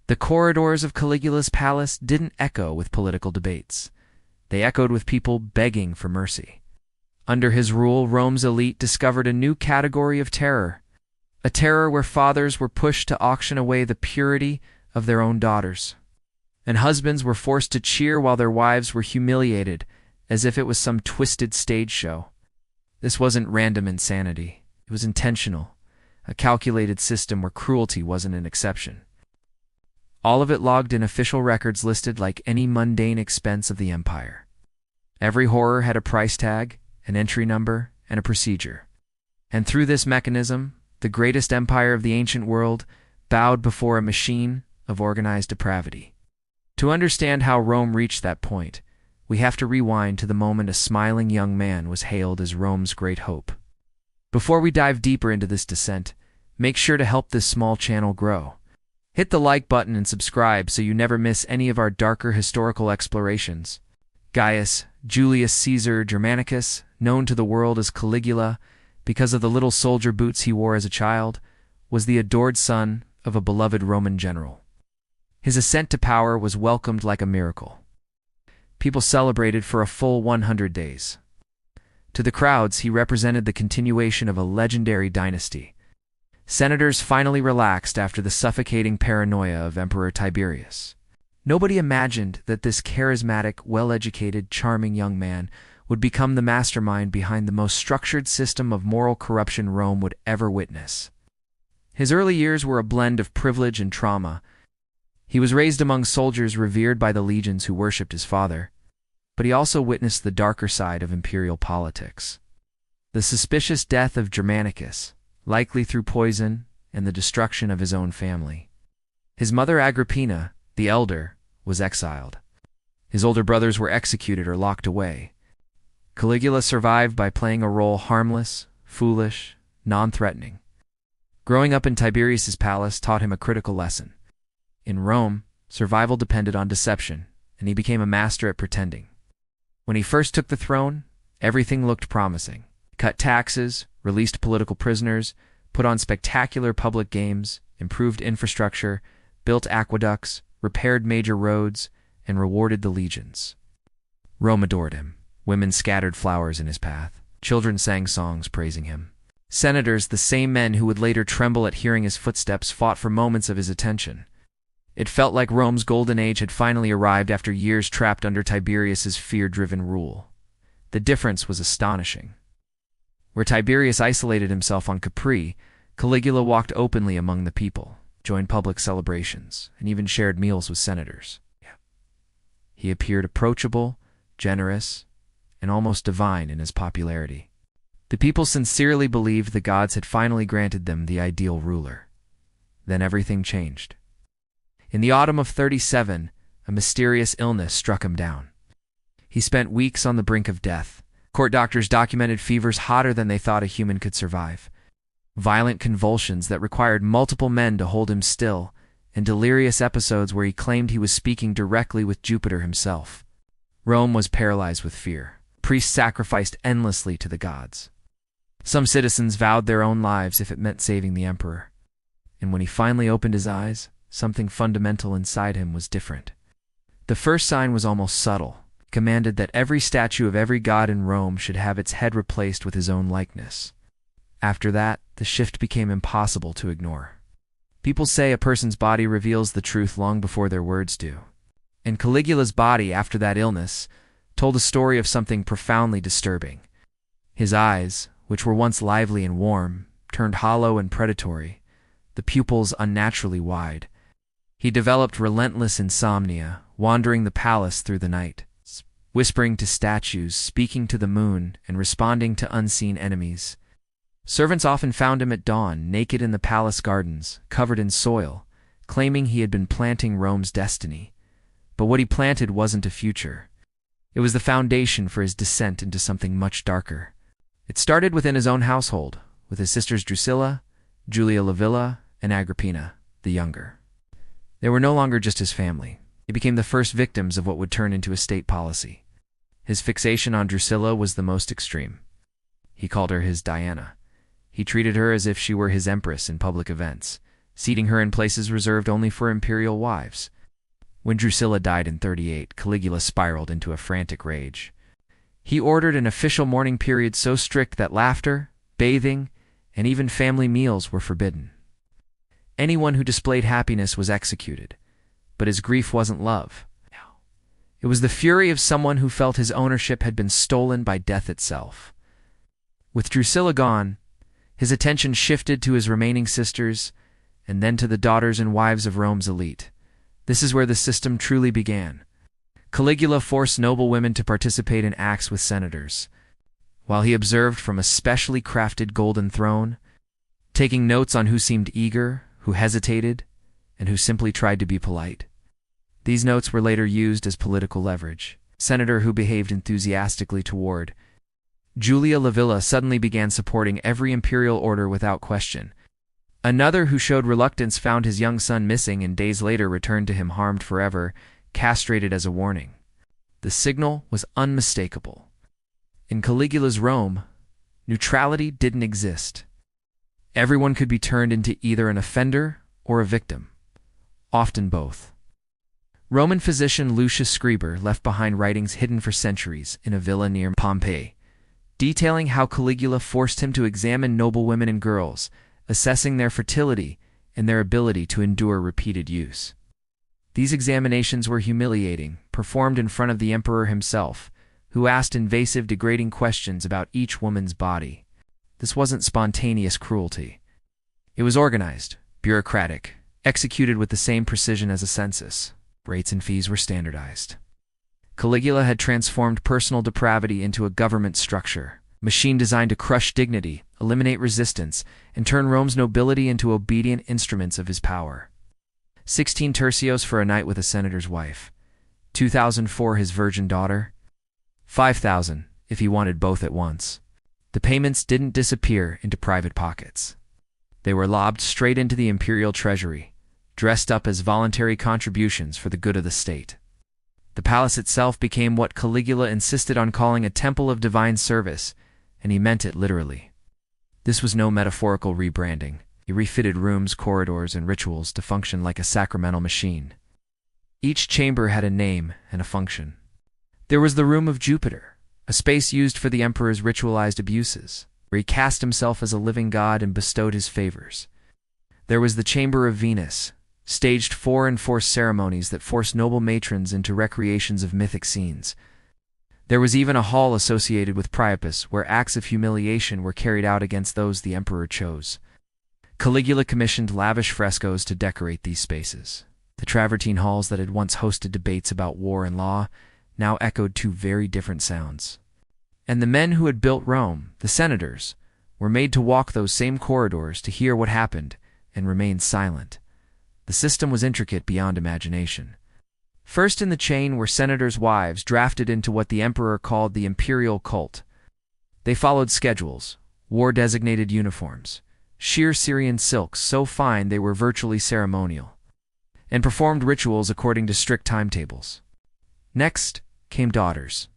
The corridors of Caligula's palace didn't echo with political debates. They echoed with people begging for mercy. Under his rule, Rome's elite discovered a new category of terror, a terror where fathers were pushed to auction away the purity of their own daughters, and husbands were forced to cheer while their wives were humiliated as if it was some twisted stage show. This wasn't random insanity. It was intentional, a calculated system where cruelty wasn't an exception. All of it logged in official records listed like any mundane expense of the empire. Every horror had a price tag, an entry number, and a procedure. And through this mechanism, the greatest empire of the ancient world bowed before a machine of organized depravity. To understand how Rome reached that point, we have to rewind to the moment a smiling young man was hailed as Rome's great hope. Before we dive deeper into this descent, make sure to help this small channel grow. Hit the like button and subscribe so you never miss any of our darker historical explorations. Gaius Julius Caesar Germanicus, known to the world as Caligula because of the little soldier boots he wore as a child, was the adored son of a beloved Roman general. His ascent to power was welcomed like a miracle. People celebrated for a full 100 days. To the crowds, he represented the continuation of a legendary dynasty. Senators finally relaxed after the suffocating paranoia of Emperor Tiberius. Nobody imagined that this charismatic, well-educated, charming young man would become the mastermind behind the most structured system of moral corruption Rome would ever witness. His early years were a blend of privilege and trauma. He was raised among soldiers revered by the legions who worshipped his father, but he also witnessed the darker side of imperial politics. The suspicious death of Germanicus, likely through poison, and the destruction of his own family. His mother Agrippina, the elder, was exiled. His older brothers were executed or locked away. Caligula survived by playing a role harmless, foolish, non-threatening. Growing up in Tiberius's palace taught him a critical lesson. In Rome, survival depended on deception, and he became a master at pretending. When he first took the throne, everything looked promising. He cut taxes, released political prisoners, put on spectacular public games, improved infrastructure, built aqueducts, repaired major roads, and rewarded the legions. Rome adored him. Women scattered flowers in his path. Children sang songs praising him. Senators, the same men who would later tremble at hearing his footsteps, fought for moments of his attention. It felt like Rome's golden age had finally arrived after years trapped under Tiberius's fear-driven rule. The difference was astonishing. Where Tiberius isolated himself on Capri, Caligula walked openly among the people, joined public celebrations, and even shared meals with senators. He appeared approachable, generous, and almost divine in his popularity. The people sincerely believed the gods had finally granted them the ideal ruler. Then everything changed. In the autumn of 37, a mysterious illness struck him down. He spent weeks on the brink of death. Court doctors documented fevers hotter than they thought a human could survive, violent convulsions that required multiple men to hold him still, and delirious episodes where he claimed he was speaking directly with Jupiter himself. Rome was paralyzed with fear. Priests sacrificed endlessly to the gods. Some citizens vowed their own lives if it meant saving the emperor. And when he finally opened his eyes, something fundamental inside him was different. The first sign was almost subtle. It commanded that every statue of every god in Rome should have its head replaced with his own likeness. After that, the shift became impossible to ignore. People say a person's body reveals the truth long before their words do. And Caligula's body, after that illness, told a story of something profoundly disturbing. His eyes, which were once lively and warm, turned hollow and predatory, the pupils unnaturally wide. He developed relentless insomnia, wandering the palace through the night, whispering to statues, speaking to the moon, and responding to unseen enemies. Servants often found him at dawn, naked in the palace gardens, covered in soil, claiming he had been planting Rome's destiny. But what he planted wasn't a future. It was the foundation for his descent into something much darker. It started within his own household, with his sisters Drusilla, Julia Livilla, and Agrippina, the younger. They were no longer just his family. They became the first victims of what would turn into a state policy. His fixation on Drusilla was the most extreme. He called her his Diana. He treated her as if she were his empress in public events, seating her in places reserved only for imperial wives. When Drusilla died in 38, Caligula spiraled into a frantic rage. He ordered an official mourning period so strict that laughter, bathing, and even family meals were forbidden. Anyone who displayed happiness was executed, but his grief wasn't love. It was the fury of someone who felt his ownership had been stolen by death itself. With Drusilla gone, his attention shifted to his remaining sisters, and then to the daughters and wives of Rome's elite. This is where the system truly began. Caligula forced noble women to participate in acts with senators, while he observed from a specially crafted golden throne, taking notes on who seemed eager, who hesitated, and who simply tried to be polite. These notes were later used as political leverage. A senator who behaved enthusiastically toward Julia Livilla suddenly began supporting every imperial order without question. Another who showed reluctance found his young son missing and days later returned to him harmed forever, castrated as a warning. The signal was unmistakable. In Caligula's Rome, neutrality didn't exist. Everyone could be turned into either an offender or a victim, often both. Roman physician Lucius Scriber left behind writings hidden for centuries in a villa near Pompeii, detailing how Caligula forced him to examine noble women and girls, assessing their fertility and their ability to endure repeated use. These examinations were humiliating, performed in front of the emperor himself, who asked invasive, degrading questions about each woman's body. This wasn't spontaneous cruelty. It was organized, bureaucratic, executed with the same precision as a census. Rates and fees were standardized. Caligula had transformed personal depravity into a government structure, a machine designed to crush dignity, eliminate resistance, and turn Rome's nobility into obedient instruments of his power. 16 tercios for a night with a senator's wife, 2,000 for his virgin daughter, 5,000 if he wanted both at once. The payments didn't disappear into private pockets. They were lobbed straight into the imperial treasury, dressed up as voluntary contributions for the good of the state. The palace itself became what Caligula insisted on calling a temple of divine service, and he meant it literally. This was no metaphorical rebranding. He refitted rooms, corridors, and rituals to function like a sacramental machine. Each chamber had a name and a function. There was the Room of Jupiter, a space used for the emperor's ritualized abuses, where he cast himself as a living god and bestowed his favors. There was the Chamber of Venus, staged for enforced ceremonies that forced noble matrons into recreations of mythic scenes. There was even a hall associated with Priapus, where acts of humiliation were carried out against those the emperor chose. Caligula commissioned lavish frescoes to decorate these spaces. The travertine halls that had once hosted debates about war and law now echoed two very different sounds. And the men who had built Rome, the senators, were made to walk those same corridors to hear what happened and remain silent. The system was intricate beyond imagination. First in the chain were senators' wives drafted into what the emperor called the imperial cult. They followed schedules, wore designated uniforms, sheer Syrian silks so fine they were virtually ceremonial, and performed rituals according to strict timetables. Next came daughters.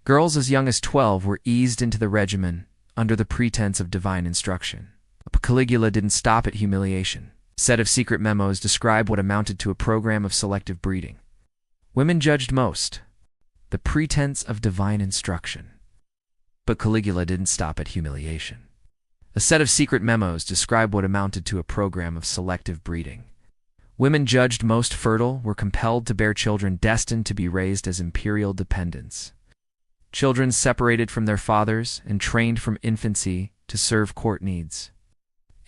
Girls as young as 12 were eased into the regimen under the pretense of divine instruction. But Caligula didn't stop at humiliation. A set of secret memos describe what amounted to a program of selective breeding. Women judged most, the pretense of divine instruction. But Caligula didn't stop at humiliation. A set of secret memos describe what amounted to a program of selective breeding. Women judged most fertile were compelled to bear children destined to be raised as imperial dependents. Children separated from their fathers and trained from infancy to serve court needs.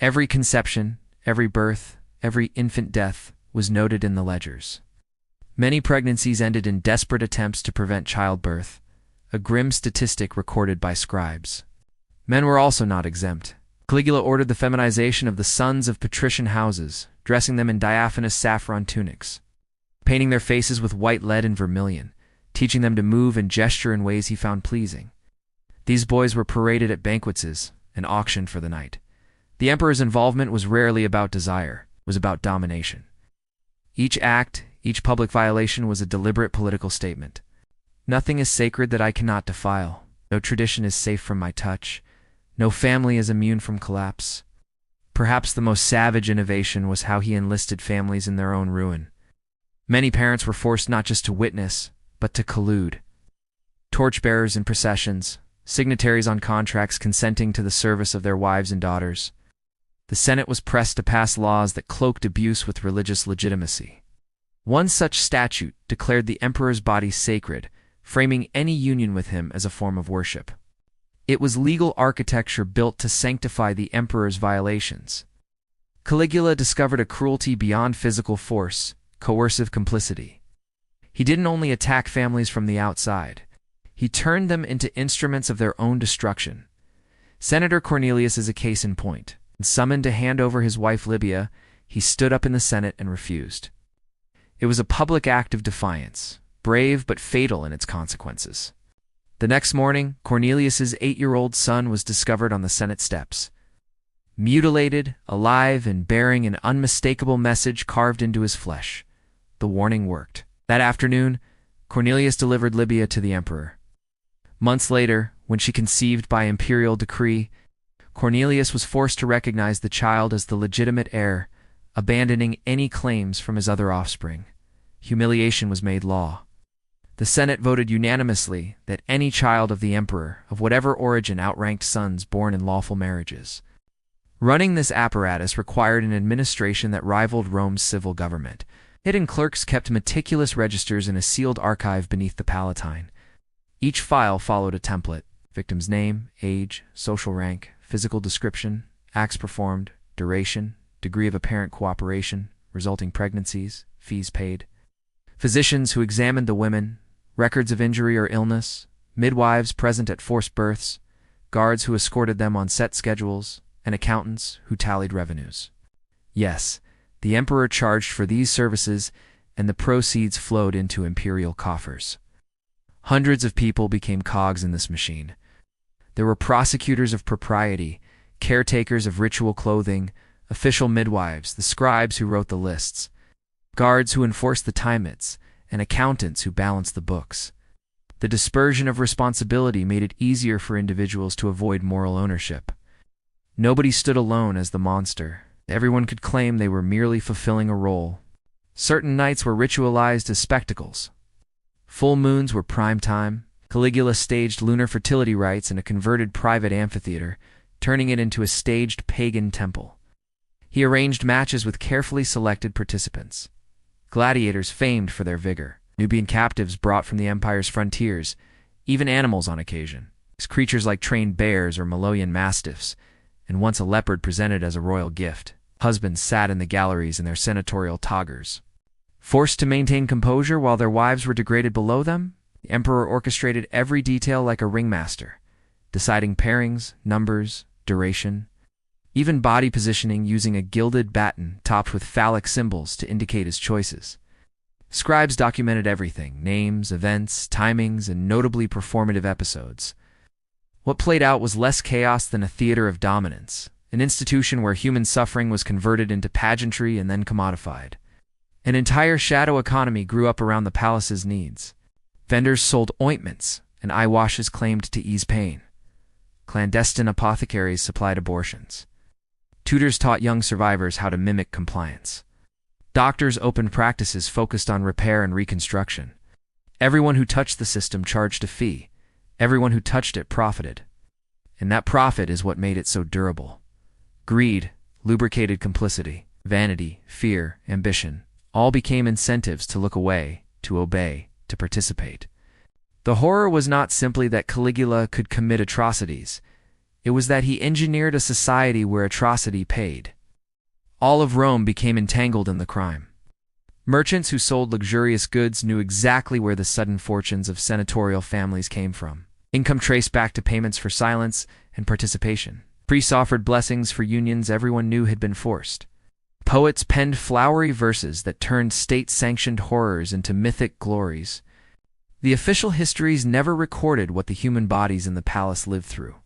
Every conception, every birth, every infant death was noted in the ledgers. Many pregnancies ended in desperate attempts to prevent childbirth, a grim statistic recorded by scribes. Men were also not exempt. Caligula ordered the feminization of the sons of patrician houses, dressing them in diaphanous saffron tunics, painting their faces with white lead and vermilion, teaching them to move and gesture in ways he found pleasing. These boys were paraded at banquets and auctioned for the night. The emperor's involvement was rarely about desire, it was about domination. Each act, each public violation was a deliberate political statement. Nothing is sacred that I cannot defile. No tradition is safe from my touch. No family is immune from collapse. Perhaps the most savage innovation was how he enlisted families in their own ruin. Many parents were forced not just to witness, but to collude. Torchbearers in processions, signatories on contracts consenting to the service of their wives and daughters. The Senate was pressed to pass laws that cloaked abuse with religious legitimacy. One such statute declared the emperor's body sacred, framing any union with him as a form of worship. It was legal architecture built to sanctify the emperor's violations. Caligula discovered a cruelty beyond physical force, coercive complicity. He didn't only attack families from the outside, he turned them into instruments of their own destruction. Senator Cornelius is a case in point. Summoned to hand over his wife Libya, he stood up in the Senate and refused. It was a public act of defiance, brave but fatal in its consequences. The next morning, Cornelius's 8-year-old son was discovered on the Senate steps. Mutilated, alive, and bearing an unmistakable message carved into his flesh. The warning worked. That afternoon, Cornelius delivered Libya to the emperor. Months later, when she conceived by imperial decree, Cornelius was forced to recognize the child as the legitimate heir, abandoning any claims from his other offspring. Humiliation was made law. The Senate voted unanimously that any child of the emperor, of whatever origin, outranked sons born in lawful marriages. Running this apparatus required an administration that rivaled Rome's civil government. Hidden clerks kept meticulous registers in a sealed archive beneath the Palatine. Each file followed a template: victim's name, age, social rank, physical description, acts performed, duration, degree of apparent cooperation, resulting pregnancies, fees paid. Physicians who examined the women, records of injury or illness, midwives present at forced births, guards who escorted them on set schedules, and accountants who tallied revenues. Yes, the emperor charged for these services, and the proceeds flowed into imperial coffers. Hundreds of people became cogs in this machine. There were prosecutors of propriety, caretakers of ritual clothing, official midwives, the scribes who wrote the lists, guards who enforced the timets, and accountants who balanced the books. The dispersion of responsibility made it easier for individuals to avoid moral ownership. Nobody stood alone as the monster. Everyone could claim they were merely fulfilling a role. Certain nights were ritualized as spectacles. Full moons were prime time. Caligula staged lunar fertility rites in a converted private amphitheater, turning it into a staged pagan temple. He arranged matches with carefully selected participants. Gladiators famed for their vigor, Nubian captives brought from the empire's frontiers, even animals on occasion, creatures like trained bears or Maloyan mastiffs, and once a leopard presented as a royal gift. Husbands sat in the galleries in their senatorial toggers. Forced to maintain composure while their wives were degraded below them, the emperor orchestrated every detail like a ringmaster, deciding pairings, numbers, duration, even body positioning using a gilded baton topped with phallic symbols to indicate his choices. Scribes documented everything: names, events, timings, and notably performative episodes. What played out was less chaos than a theater of dominance, an institution where human suffering was converted into pageantry and then commodified. An entire shadow economy grew up around the palace's needs. Vendors sold ointments, and eye washes claimed to ease pain. Clandestine apothecaries supplied abortions. Tutors taught young survivors how to mimic compliance. Doctors opened practices focused on repair and reconstruction. Everyone who touched the system charged a fee. Everyone who touched it profited. And that profit is what made it so durable. Greed, lubricated complicity, vanity, fear, ambition, all became incentives to look away, to obey, to participate. The horror was not simply that Caligula could commit atrocities. It was that he engineered a society where atrocity paid. All of Rome became entangled in the crime. Merchants who sold luxurious goods knew exactly where the sudden fortunes of senatorial families came from. Income traced back to payments for silence and participation. Priests offered blessings for unions everyone knew had been forced. Poets penned flowery verses that turned state-sanctioned horrors into mythic glories. The official histories never recorded what the human bodies in the palace lived through.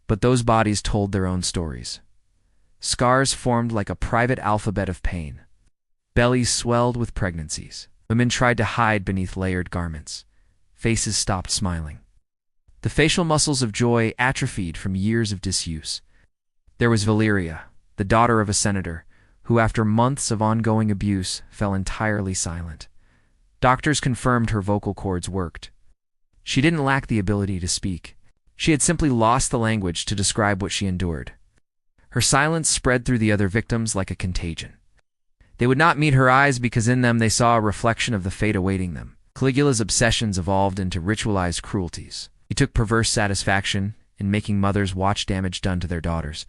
But those bodies told their own stories. Scars formed like a private alphabet of pain. Bellies swelled with pregnancies. Women tried to hide beneath layered garments. Faces stopped smiling. The facial muscles of joy atrophied from years of disuse. There was Valeria, the daughter of a senator, who after months of ongoing abuse fell entirely silent. Doctors confirmed her vocal cords worked. She didn't lack the ability to speak. She had simply lost the language to describe what she endured. Her silence spread through the other victims like a contagion. They would not meet her eyes because in them they saw a reflection of the fate awaiting them. Caligula's obsessions evolved into ritualized cruelties. He took perverse satisfaction in making mothers watch damage done to their daughters,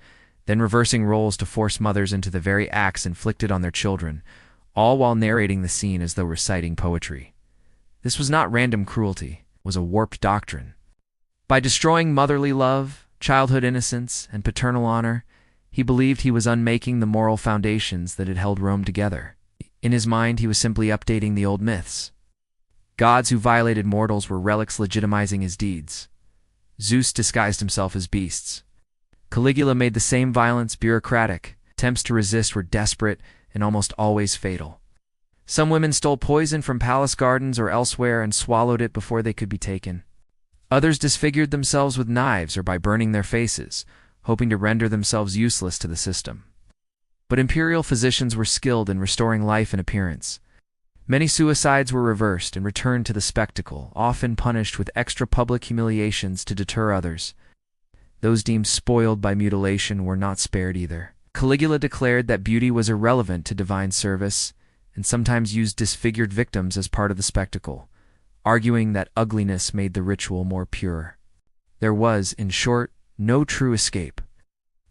then reversing roles to force mothers into the very acts inflicted on their children, all while narrating the scene as though reciting poetry. This was not random cruelty, it was a warped doctrine. By destroying motherly love, childhood innocence, and paternal honor, he believed he was unmaking the moral foundations that had held Rome together. In his mind, he was simply updating the old myths. Gods who violated mortals were relics legitimizing his deeds. Zeus disguised himself as beasts. Caligula made the same violence bureaucratic. Attempts to resist were desperate and almost always fatal. Some women stole poison from palace gardens or elsewhere and swallowed it before they could be taken. Others disfigured themselves with knives or by burning their faces, hoping to render themselves useless to the system. But imperial physicians were skilled in restoring life and appearance. Many suicides were reversed and returned to the spectacle, often punished with extra public humiliations to deter others. Those deemed spoiled by mutilation were not spared either. Caligula declared that beauty was irrelevant to divine service and sometimes used disfigured victims as part of the spectacle, arguing that ugliness made the ritual more pure. There was, in short, no true escape.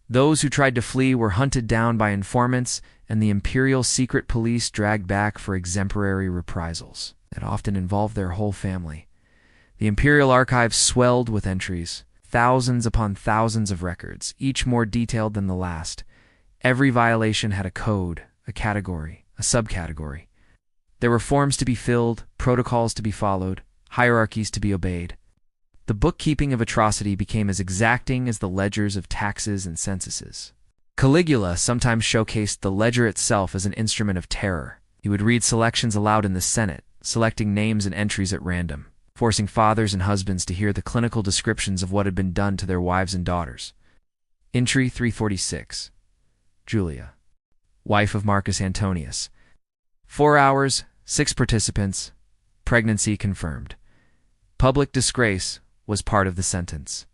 Those who tried to flee were hunted down by informants, and the imperial secret police dragged back for exemplary reprisals that often involved their whole family. The imperial archives swelled with entries, thousands upon thousands of records, each more detailed than the last. Every violation had a code, a category, a subcategory. There were forms to be filled, protocols to be followed, hierarchies to be obeyed. The bookkeeping of atrocity became as exacting as the ledgers of taxes and censuses. Caligula sometimes showcased the ledger itself as an instrument of terror. He would read selections aloud in the Senate, selecting names and entries at random, forcing fathers and husbands to hear the clinical descriptions of what had been done to their wives and daughters. Entry 346. Julia, wife of Marcus Antonius. 4 hours, 6 participants, pregnancy confirmed. Public disgrace was part of the sentence.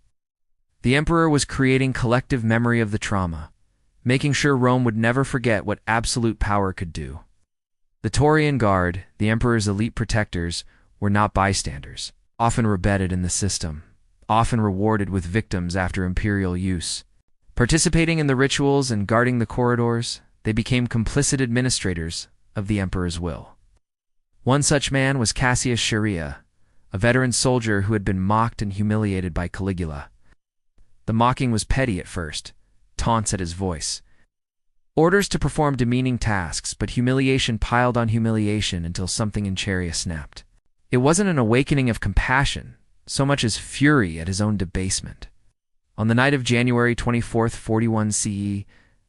The emperor was creating collective memory of the trauma, making sure Rome would never forget what absolute power could do. The Taurian Guard, the emperor's elite protectors, were not bystanders, often embedded in the system, often rewarded with victims after imperial use. Participating in the rituals and guarding the corridors, they became complicit administrators of the emperor's will. One such man was Cassius Chaerea, a veteran soldier who had been mocked and humiliated by Caligula. The mocking was petty at first, taunts at his voice, orders to perform demeaning tasks, but humiliation piled on humiliation until something in Chaerea snapped. It wasn't an awakening of compassion, so much as fury at his own debasement. On the night of January 24th, 41 CE,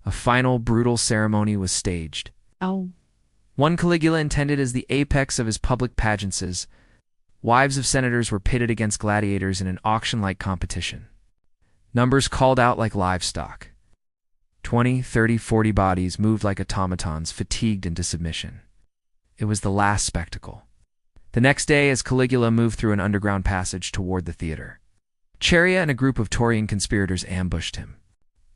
a final brutal ceremony was staged. One Caligula intended as the apex of his public pageances. Wives of senators were pitted against gladiators in an auction-like competition. Numbers called out like livestock. 20, 30, 40 bodies moved like automatons, fatigued into submission. It was the last spectacle. The next day, as Caligula moved through an underground passage toward the theater, Chaerea and a group of Taurian conspirators ambushed him.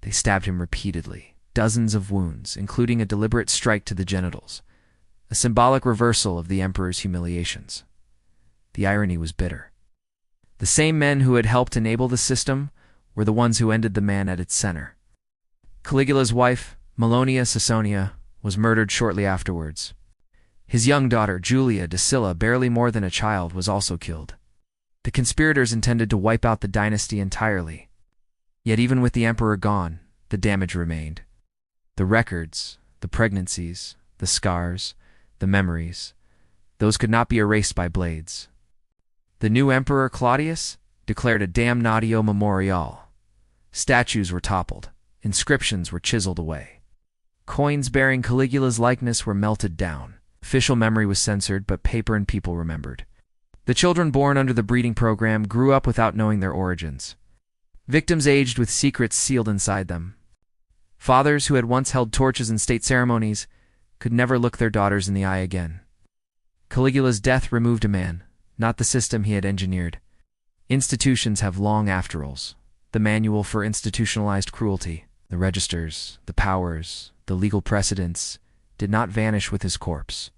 They stabbed him repeatedly, dozens of wounds, including a deliberate strike to the genitals, a symbolic reversal of the emperor's humiliations. The irony was bitter. The same men who had helped enable the system were the ones who ended the man at its center. Caligula's wife, Melonia Caesonia, was murdered shortly afterwards. His young daughter, Julia Drusilla, barely more than a child, was also killed. The conspirators intended to wipe out the dynasty entirely. Yet even with the emperor gone, the damage remained. The records, the pregnancies, the scars, the memories, those could not be erased by blades. The new emperor, Claudius, declared a damnatio memorial. Statues were toppled. Inscriptions were chiseled away. Coins bearing Caligula's likeness were melted down. Official memory was censored, but paper and people remembered. The children born under the breeding program grew up without knowing their origins. Victims aged with secrets sealed inside them. Fathers who had once held torches in state ceremonies could never look their daughters in the eye again. Caligula's death removed a man, not the system he had engineered. Institutions have long afterals. The manual for institutionalized cruelty, the registers, the powers, the legal precedents, did not vanish with his corpse.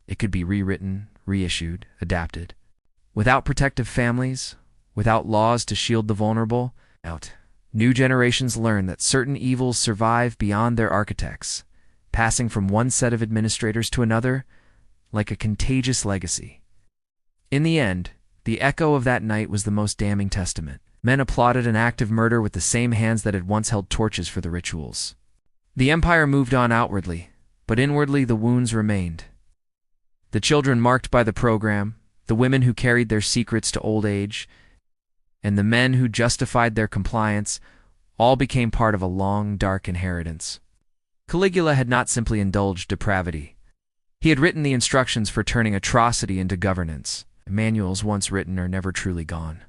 It could be rewritten, reissued, adapted. Without protective families, without laws to shield the vulnerable, new generations learn that certain evils survive beyond their architects, passing from one set of administrators to another like a contagious legacy. In the end, the echo of that night was the most damning testament. Men applauded an act of murder with the same hands that had once held torches for the rituals. The empire moved on outwardly, but inwardly the wounds remained. The children marked by the program, the women who carried their secrets to old age, and the men who justified their compliance all became part of a long, dark inheritance. Caligula had not simply indulged depravity. He had written the instructions for turning atrocity into governance. Manuals once written are never truly gone.